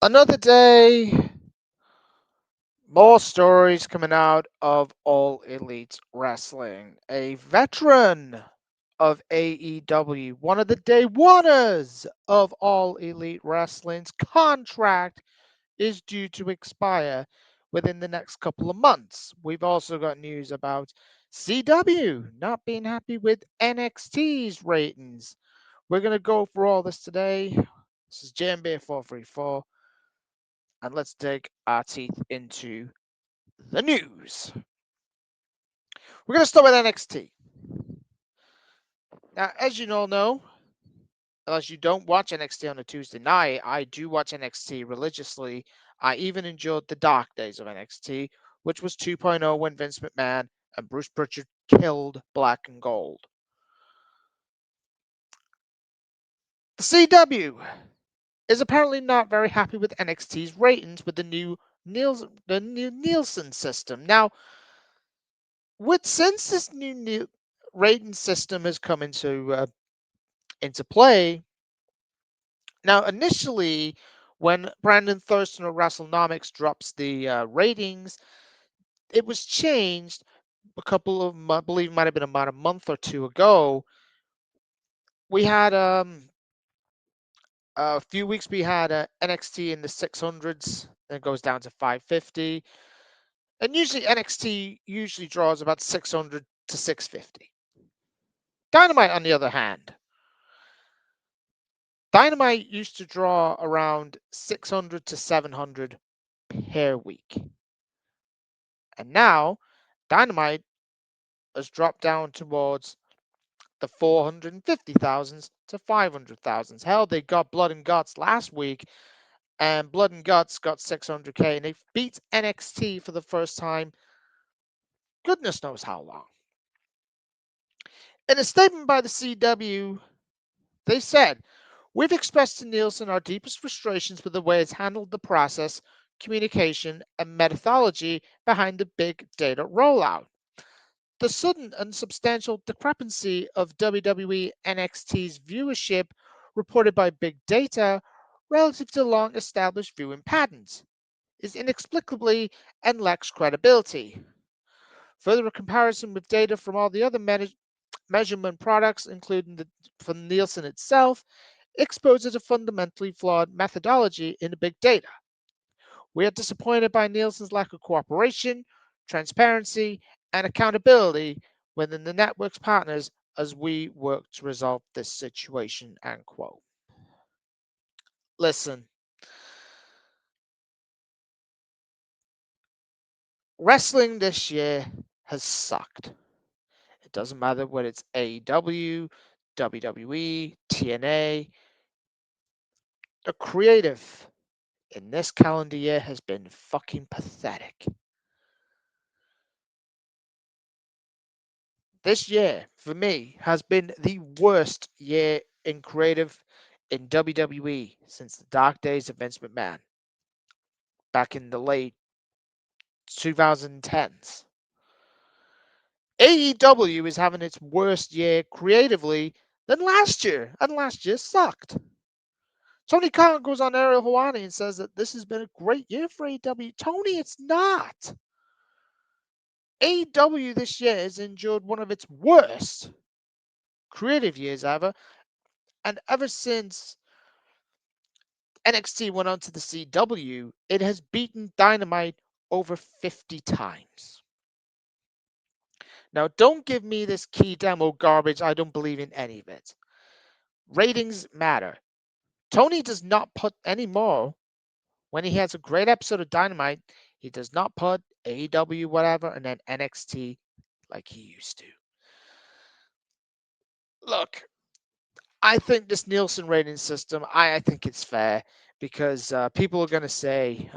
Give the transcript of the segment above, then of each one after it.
Another day, more stories coming out of All Elite Wrestling. A veteran of AEW, one of the day oneers of All Elite Wrestling's contract is due to expire within the next couple of months. We've also got news about CW not being happy with NXT's ratings. We're going to go for all this today. This is JMB434, and let's dig our teeth into the news. We're going to start with NXT. Now, as you all know, unless you don't watch NXT on a Tuesday night, I do watch NXT religiously. I even enjoyed the dark days of NXT, which was 2.0 when Vince McMahon and Bruce Pritchard killed Black and Gold. The CW is apparently not very happy with NXT's ratings with the new Nielsen system. Now, since this new rating system has come into play, now initially when Brandon Thurston of WrestleNomics drops the ratings, it was changed a couple of, I believe it might have been about a month or two ago. We had a few weeks we had NXT in the 600s, then it goes down to 550, and usually NXT usually draws about 600 to 650. Dynamite, on the other hand, Dynamite used to draw around 600 to 700 per week. And now Dynamite has dropped down towards the 450,000s to 500,000s. Hell, they got Blood and Guts last week, and Blood and Guts got 600K, and they beat NXT for the first time, goodness knows how long. In a statement by the CW, they said, "We've expressed to Nielsen our deepest frustrations with the way it's handled the process, communication, and methodology behind the big data rollout. The sudden and substantial discrepancy of WWE NXT's viewership reported by Big Data relative to long established viewing patterns is inexplicably and lacks credibility. Further, a comparison with data from all the other measurement products, including from Nielsen itself, exposes a fundamentally flawed methodology in the big data. We are disappointed by Nielsen's lack of cooperation, transparency, and accountability within the network's partners as we work to resolve this situation." End quote. Listen, wrestling this year has sucked. It doesn't matter whether it's AEW, WWE, TNA. The creative in this calendar year has been fucking pathetic. This year, for me, has been the worst year in creative in WWE since the dark days of Vince McMahon back in the late 2010s. AEW is having its worst year creatively than last year, and last year sucked. Tony Khan goes on Ariel Helwani and says that this has been a great year for AEW. Tony, it's not. AEW this year has endured one of its worst creative years ever, and ever since NXT went on to the CW, it has beaten Dynamite over 50 times. Now, don't give me this key demo garbage. I don't believe in any of it. Ratings matter. Tony does not put any more when he has a great episode of Dynamite. He does not put AEW, whatever, and then NXT like he used to. Look, I think this Nielsen rating system, I think it's fair because people are going to say,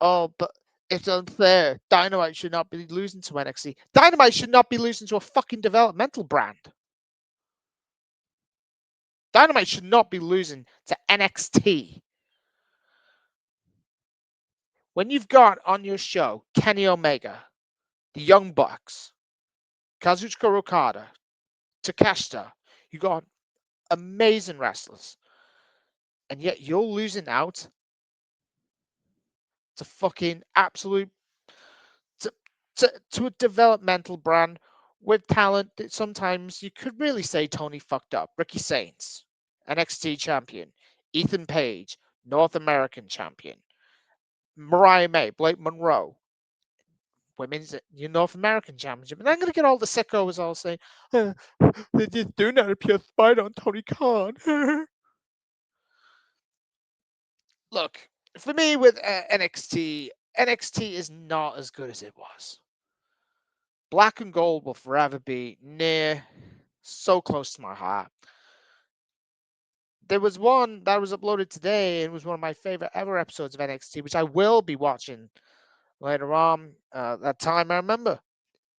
"Oh, but it's unfair. Dynamite should not be losing to NXT. Dynamite should not be losing to a fucking developmental brand. Dynamite should not be losing to NXT. When you've got on your show Kenny Omega, the Young Bucks, Kazuchika Okada, Takeshita, you got amazing wrestlers, and yet you're losing out to fucking absolute to, to a developmental brand with talent that sometimes you could really say Tony fucked up. Ricky Saints, NXT champion. Ethan Page, North American champion. Mariah May, Blake Monroe, women's North American championship. And I'm going to get all the sickos all saying, they're just doing that to pure spite on Tony Khan. Look, for me with NXT is not as good as it was. Black and Gold will forever be so close to my heart. There was one that was uploaded today, and it was one of my favorite ever episodes of NXT, which I will be watching later on. That time I remember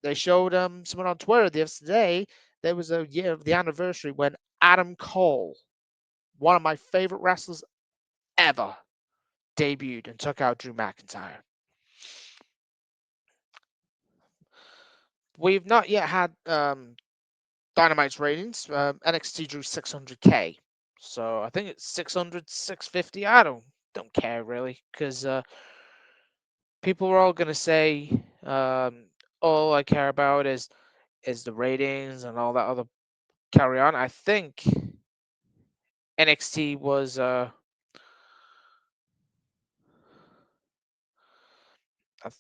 they showed someone on Twitter the other day. There was a year of the anniversary when Adam Cole, one of my favorite wrestlers ever, debuted and took out Drew McIntyre. We've not yet had Dynamite's ratings. NXT drew 600K. So I think it's 600, 650. I don't care really, because people are all gonna say all I care about is the ratings and all that other carry on. NXT was I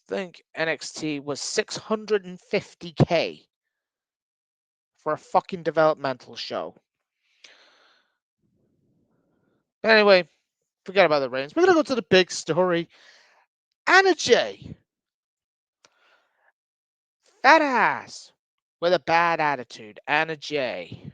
think NXT was 650K for a fucking developmental show. But anyway, forget about the ratings. We're gonna go to the big story. Anna Jay, fat ass with a bad attitude. Anna Jay.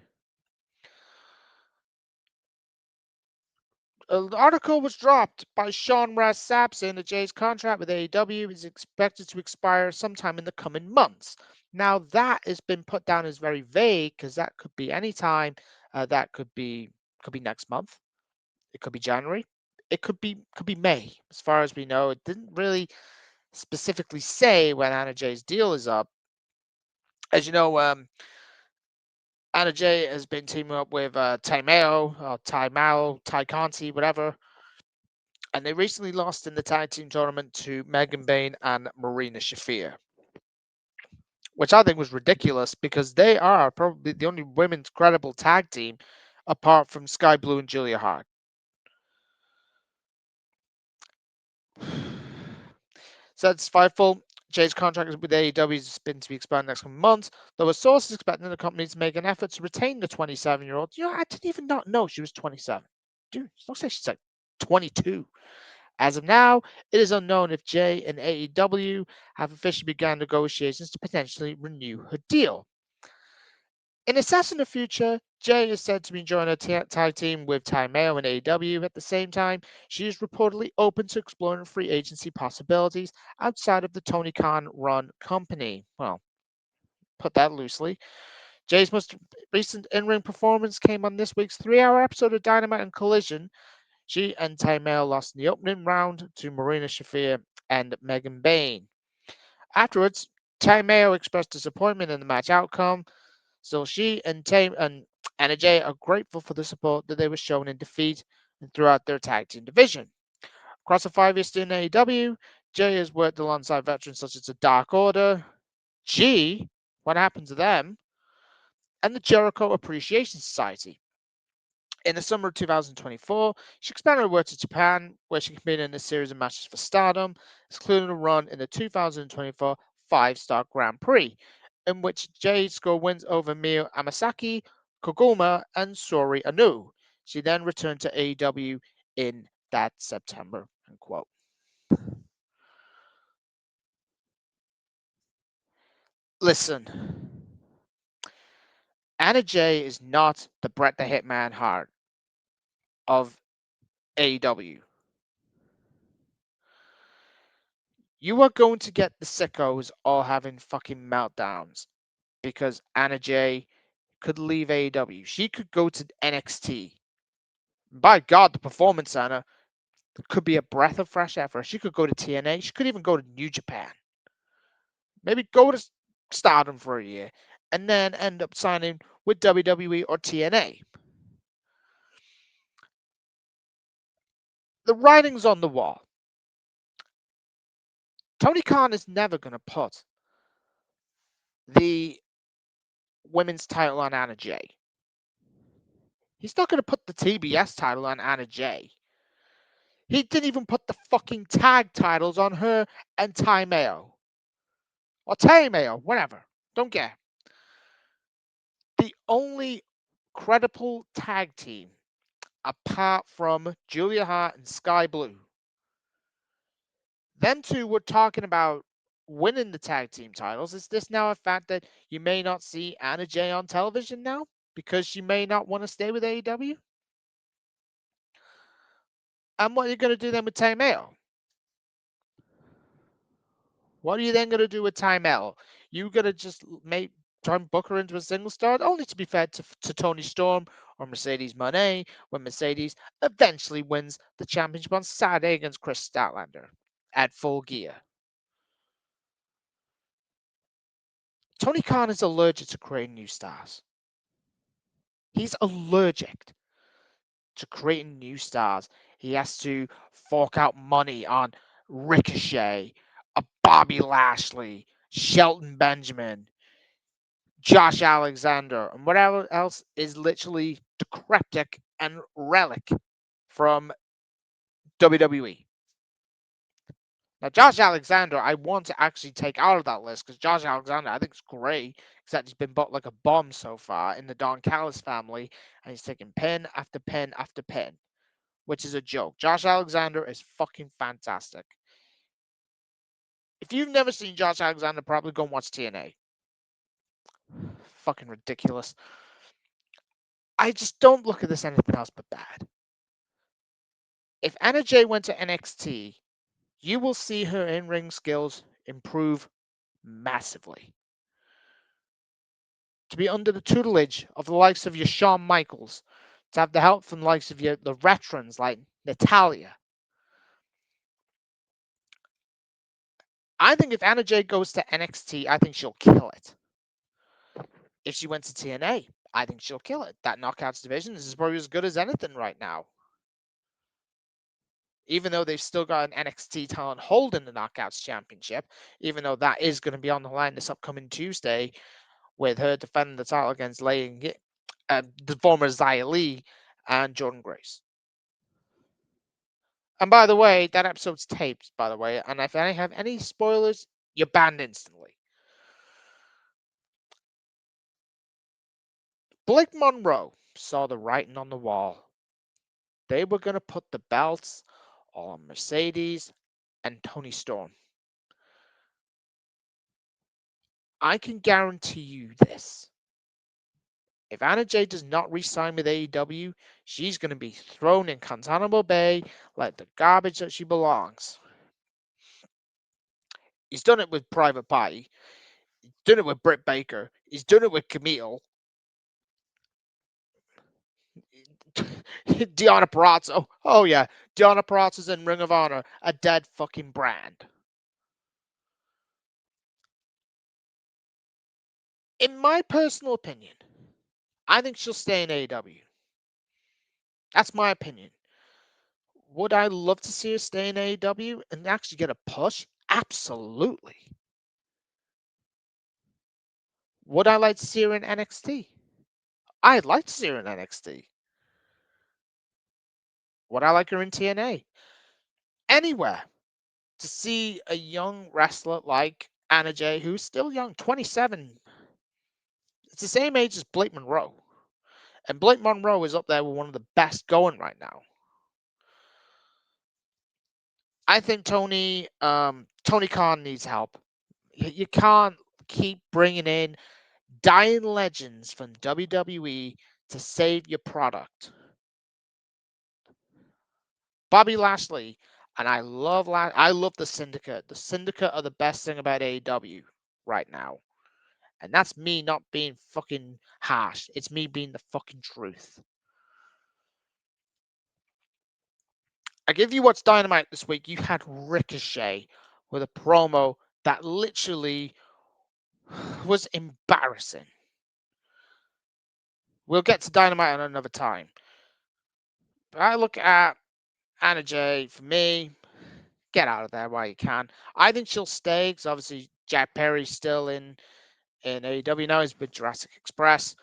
An article was dropped by Sean Ross Sapp saying that Jay's contract with AEW is expected to expire sometime in the coming months. Now that has been put down as very vague because that could be any time. That could be next month. It could be January. It could be May. As far as we know, it didn't really specifically say when Anna Jay's deal is up. As you know, Anna Jay has been teaming up with Taimao, or Taimao, Tai Conti, whatever. And they recently lost in the tag team tournament to Megan Bayne and Marina Shafir, which I think was ridiculous because they are probably the only women's credible tag team apart from Sky Blue and Julia Hart. So it's Fightful. Jay's contract with AEW has been to be expired next month, though a source is expecting the company to make an effort to retain the 27-year-old. I didn't even not know she was 27. Dude, it looks like she's like 22. As of now, it is unknown if Jay and AEW have officially begun negotiations to potentially renew her deal. In assessing the future, Jay is said to be joining a tag team with Ty Mayo and AEW. At the same time, she is reportedly open to exploring free agency possibilities outside of the Tony Khan run company. Well, put that loosely. Jay's most recent in-ring performance came on this week's 3-hour episode of Dynamite and Collision. She and Taimel lost in the opening round to Marina Shafir and Megan Bayne. Afterwards, Taimeo expressed disappointment in the match outcome, so she and Anna Jay are grateful for the support that they were shown in defeat and throughout their tag team division. Across the 5-year stint in AEW, Jay has worked alongside veterans such as the Dark Order, G, what happened to them, and the Jericho Appreciation Society. In the summer of 2024, she expanded her work to Japan, where she competed in a series of matches for Stardom, including a run in the 2024 5-Star Grand Prix, in which Jade scored wins over Mio Amasaki, Koguma, and Sori Anu. She then returned to AEW in that September. End quote. Listen, Anna Jay is not the Bret the Hitman Hart of AEW. You are going to get the sickos all having fucking meltdowns because Anna Jay could leave AEW. She could go to NXT. By God, the Performance Center could be a breath of fresh air for her. She could go to TNA. She could even go to New Japan. Maybe go to Stardom for a year and then end up signing with WWE or TNA. The writing's on the wall. Tony Khan is never going to put the women's title on Anna Jay. He's not going to put the TBS title on Anna Jay. He didn't even put the fucking tag titles on her and Ty Mayo. Or Tay Mayo, whatever. Don't care. The only credible tag team, apart from Julia Hart and Sky Blue, them two were talking about winning the tag team titles. Is this now a fact that you may not see Anna Jay on television now because she may not want to stay with AEW? And what are you going to do then with Tay Mayo? What are you then going to do with Ty Mayo? You going to just try and book her into a single star, only to be fair to Tony Storm or Mercedes Moné when Mercedes eventually wins the championship on Saturday against Chris Statlander at Full Gear. Tony Khan is allergic to creating new stars. He's allergic to creating new stars. He has to fork out money on Ricochet, a Bobby Lashley, Shelton Benjamin, Josh Alexander, and whatever else is literally decrepit and relic from WWE. Now, Josh Alexander, I want to actually take out of that list because Josh Alexander, I think, is great, except he's been bought like a bomb so far in the Don Callis family, and he's taking pin after pin after pin, which is a joke. Josh Alexander is fucking fantastic. If you've never seen Josh Alexander, probably go and watch TNA. Fucking ridiculous. I just don't look at this anything else but bad. If Anna Jay went to NXT, you will see her in-ring skills improve massively. To be under the tutelage of the likes of your Shawn Michaels, to have the help from the likes of the veterans like Natalia. I think if Anna Jay goes to NXT, I think she'll kill it. If she went to TNA, I think she'll kill it. That Knockouts division is probably as good as anything right now. Even though they've still got an NXT talent holding the Knockouts Championship, even though that is going to be on the line this upcoming Tuesday with her defending the title against the former Xia Li and Jordan Grace. And by the way, that episode's taped, by the way, and if I have any spoilers, you're banned instantly. Blake Monroe saw the writing on the wall. They were going to put the belts on Mercedes and Tony Storm. I can guarantee you this. If Anna Jay does not re-sign with AEW, she's going to be thrown in Guantanamo Bay like the garbage that she belongs. He's done it with Private Party. He's done it with Britt Baker. He's done it with Camille. Deonna Purrazzo. Oh yeah, Deonna Purrazzo's in Ring of Honor, a dead fucking brand. In my personal opinion, I think she'll stay in AEW. That's my opinion. Would I love to see her stay in AEW and actually get a push? Absolutely. Would I like to see her in NXT? I'd like to see her in NXT. Would I like her in TNA? Anywhere. To see a young wrestler like Anna Jay, who's still young, 27. It's the same age as Blake Monroe. And Blake Monroe is up there with one of the best going right now. I think Tony Khan needs help. You can't keep bringing in dying legends from WWE to save your product. Bobby Lashley, and I love the Syndicate. The Syndicate are the best thing about AEW right now. And that's me not being fucking harsh. It's me being the fucking truth. I give you what's dynamite this week. You had Ricochet with a promo that literally was embarrassing. We'll get to Dynamite at another time. But I look at Anna Jay, for me, Get out of there while you can. I think she'll stay because obviously Jack Perry's still in AEW now. He's with Jurassic Express.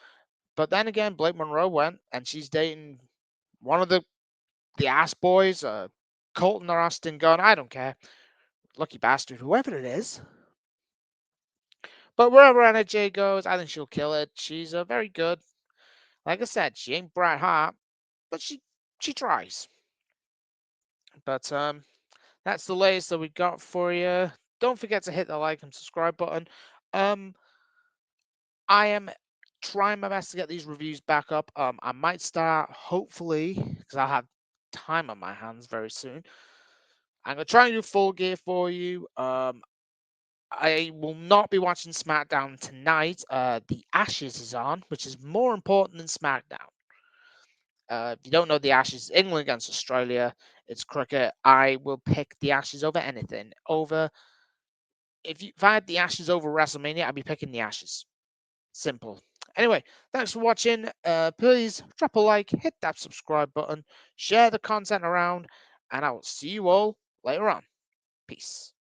But then again, Blake Monroe went and she's dating one of the ass boys, Colton or Austin Gunn. I don't care. Lucky bastard, whoever it is. But wherever NJ goes, I think she'll kill it. She's very good. Like I said, she ain't Bret Hart, but she tries. But that's the latest that we got for you. Don't forget to hit the like and subscribe button. Um, I am trying my best to get these reviews back up. I might start hopefully because I'll have time on my hands very soon. I'm gonna try and do Full Gear for you. I will not be watching SmackDown tonight. The Ashes is on, which is more important than SmackDown. If you don't know, the Ashes, England against Australia. It's cricket. I will pick the Ashes over anything. If I had the Ashes over WrestleMania, I'd be picking the Ashes. Simple. Anyway, thanks for watching. Please drop a like, hit that subscribe button, share the content around, and I will see you all later on. Peace.